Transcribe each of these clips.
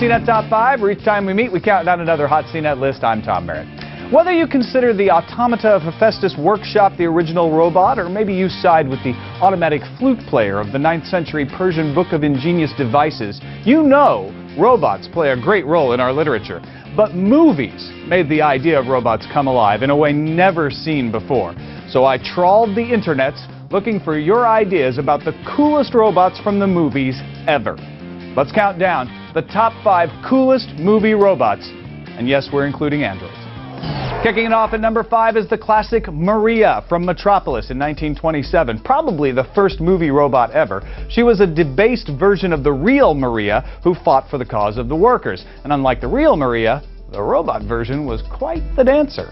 CNET Top 5, where each time we meet, we count down another hot CNET list. I'm Tom Merritt. Whether you consider the automata of Hephaestus' workshop the original robot, or maybe you side with the automatic flute player of the 9th century Persian Book of Ingenious Devices, you know robots play a great role in our literature. But movies made the idea of robots come alive in a way never seen before. So I trawled the internets looking for your ideas about the coolest robots from the movies ever. Let's count down the top 5 coolest movie robots. And yes, we're including androids. Kicking it off at number 5 is the classic Maria from Metropolis in 1927, probably the first movie robot ever. She was a debased version of the real Maria who fought for the cause of the workers. And unlike the real Maria, the robot version was quite the dancer.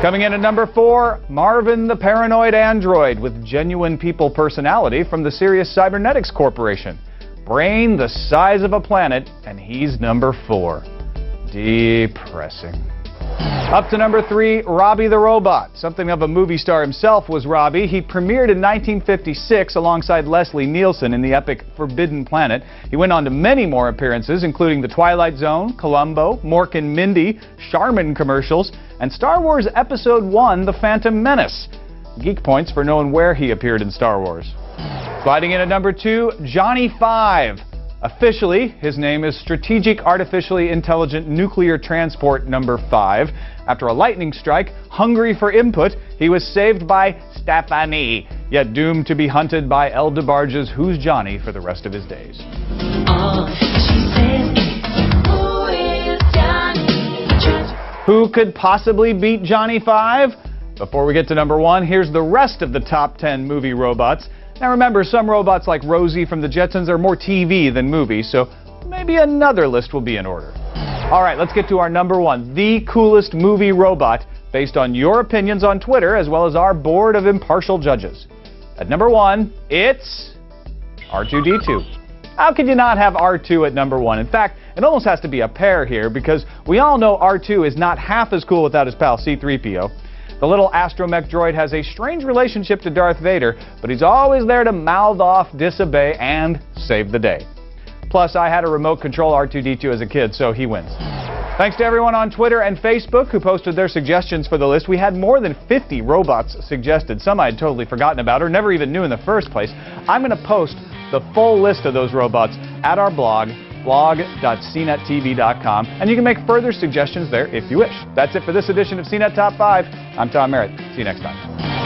Coming in at number 4, Marvin the paranoid android with genuine people personality from the Sirius Cybernetics Corporation. Brain the size of a planet, and he's number 4. Depressing. Up to number 3, Robby the robot. Something of a movie star himself was Robby. He premiered in 1956 alongside Leslie Nielsen in the epic Forbidden Planet. He went on to many more appearances, including The Twilight Zone, Columbo, Mork and Mindy, Charmin commercials, and Star Wars Episode 1, The Phantom Menace. Geek points for knowing where he appeared in Star Wars. Sliding in at number 2, JohnnyFive. Officially, his name is Strategic Artificially Intelligent Nuclear Transport number 5. After a lightning strike, hungry for input, he was saved by Stephanie, yet doomed to be hunted by El DeBarge's Who's Johnny for the rest of his days. Who could possibly beat JohnnyFive? Before we get to number 1, here's the rest of the top 10 movie robots. Now remember, some robots like Rosie from the Jetsons are more TV than movies, so maybe another list will be in order. All right, let's get to our number 1, the coolest movie robot, based on your opinions on Twitter, as well as our board of impartial judges. At number 1, it's R2-D2. How could you not have R2 at number 1? In fact, it almost has to be a pair here, because we all know R2 is not half as cool without his pal C-3PO. The little astromech droid has a strange relationship to Darth Vader, but he's always there to mouth off, disobey, and save the day. Plus, I had a remote control R2-D2 as a kid, so he wins. Thanks to everyone on Twitter and Facebook who posted their suggestions for the list. We had more than 50 robots suggested, some I had totally forgotten about or never even knew in the first place. I'm going to post the full list of those robots at our blog, blog.cnettv.com, and you can make further suggestions there if you wish. That's it for this edition of CNET Top 5. I'm Tom Merritt. See you next time.